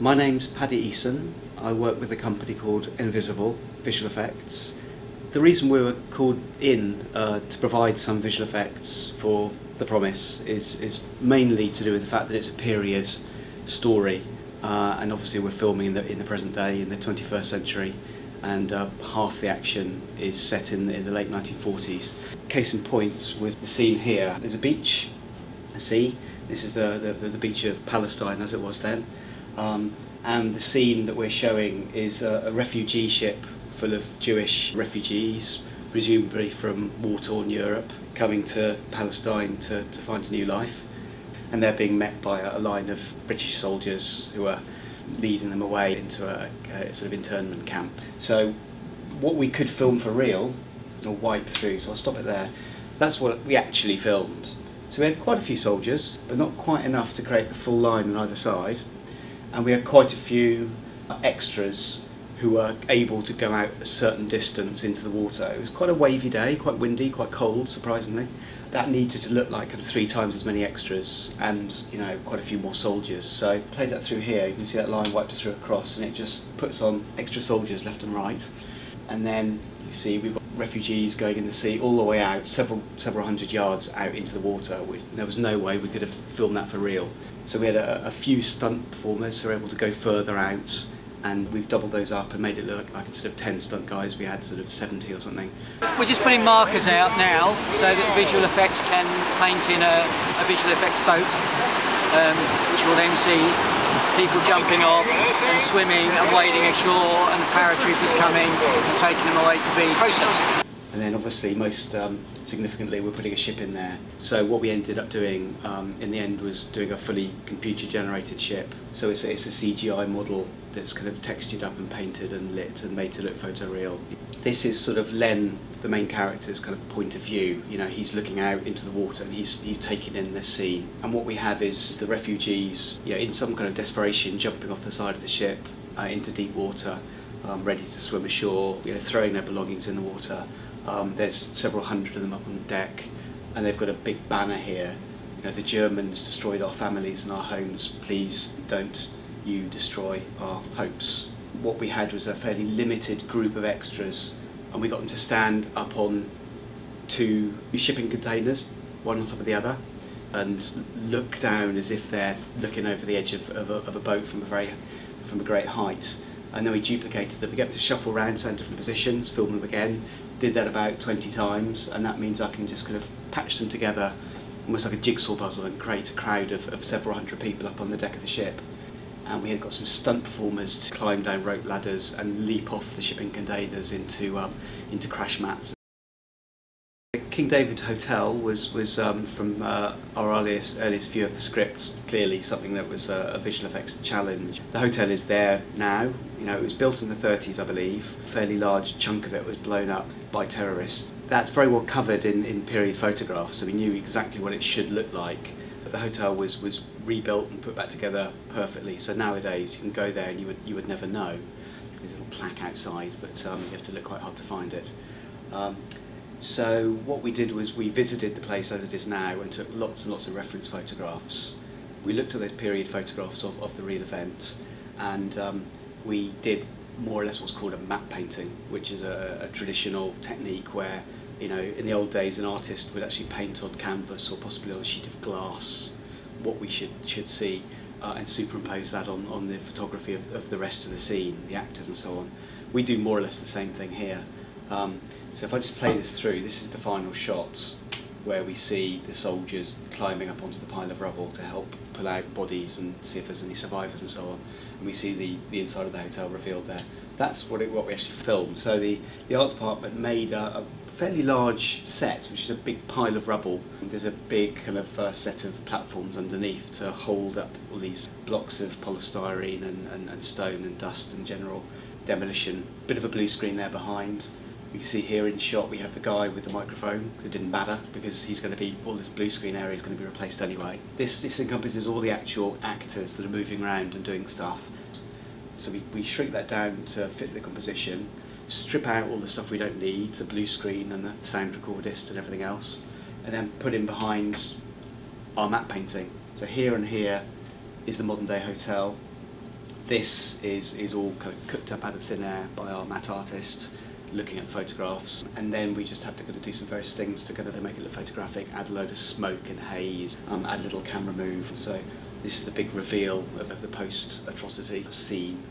My name's Paddy Eason. I work with a company called Nvizible Visual Effects. The reason we were called in to provide some visual effects for The Promise is mainly to do with the fact that it's a period story, and obviously we're filming in the present day, in the 21st century, and half the action is set in the late 1940s. Case in point was the scene here. There's a beach, a sea. This is the beach of Palestine as it was then. And the scene that we're showing is a refugee ship full of Jewish refugees, presumably from war-torn Europe, coming to Palestine to find a new life. And they're being met by a line of British soldiers who are leading them away into a sort of internment camp. So what we could film for real, or wipe through, so I'll stop it there, that's what we actually filmed. So we had quite a few soldiers, but not quite enough to create the full line on either side. And we had quite a few extras who were able to go out a certain distance into the water. It was quite a wavy day, quite windy, quite cold, surprisingly. That needed to look like kind of 3 times as many extras and, you know, quite a few more soldiers. So I played that through here. You can see that line wiped through across, and it just puts on extra soldiers left and right. And then you see we've got refugees going in the sea all the way out, several hundred yards out into the water. There was no way we could have filmed that for real. So we had a few stunt performers who were able to go further out, and we've doubled those up and made it look like instead of 10 stunt guys we had sort of 70 or something. We're just putting markers out now so that visual effects can paint in a visual effects boat, which will then see people jumping off and swimming and wading ashore, and the paratroopers coming and taking them away to be processed. And then obviously most significantly we're putting a ship in there. So what we ended up doing in the end was doing a fully computer generated ship. So it's a CGI model that's kind of textured up and painted and lit and made to look photoreal. This is sort of Len, the main character's kind of point of view. You know, he's looking out into the water and he's taking in this scene. And what we have is the refugees, you know, in some kind of desperation, jumping off the side of the ship into deep water, ready to swim ashore, you know, throwing their belongings in the water. There's several hundred of them up on the deck, and they've got a big banner here. You know, the Germans destroyed our families and our homes. Please don't you destroy our hopes. What we had was a fairly limited group of extras, and we got them to stand up on 2 shipping containers, one on top of the other, and look down as if they're looking over the edge of a boat from a great height. And then we duplicated them. We get to shuffle around to different positions, film them again. Did that about 20 times, and that means I can just kind of patch them together almost like a jigsaw puzzle and create a crowd of several hundred people up on the deck of the ship. And we had got some stunt performers to climb down rope ladders and leap off the shipping containers into crash mats. The King David Hotel was from our earliest view of the script, clearly something that was a visual effects challenge. The hotel is there now. You know, it was built in the 30s, I believe. A fairly large chunk of it was blown up by terrorists. That's very well covered in period photographs, so we knew exactly what it should look like. But the hotel was rebuilt and put back together perfectly, so nowadays you can go there and you would never know. There's a little plaque outside, but you have to look quite hard to find it. So what we did was we visited the place as it is now and took lots and lots of reference photographs. We looked at those period photographs of the real event, and we did more or less what's called a map painting, which is a traditional technique where, you know, in the old days an artist would actually paint on canvas or possibly on a sheet of glass what we should see, and superimpose that on the photography of the rest of the scene, the actors and so on. We do more or less the same thing here. So if I just play this through, this is the final shot where we see the soldiers climbing up onto the pile of rubble to help pull out bodies and see if there's any survivors and so on. And we see the inside of the hotel revealed there. That's what we actually filmed. So the art department made a fairly large set, which is a big pile of rubble. There's a big kind of set of platforms underneath to hold up all these blocks of polystyrene and stone and dust and general demolition. Bit of a blue screen there behind. You can see here in shot we have the guy with the microphone. It didn't matter because he's going to be, all this blue screen area is going to be replaced anyway. This encompasses all the actual actors that are moving around and doing stuff. So we shrink that down to fit the composition, strip out all the stuff we don't need, the blue screen and the sound recordist and everything else, and then put in behind our matte painting. So here and here is the modern day hotel. This is all kind of cooked up out of thin air by our matte artist, looking at photographs, and then we just have to kind of do some various things to kind of make it look photographic, add a load of smoke and haze, add a little camera move. So this is the big reveal of the post-atrocity scene.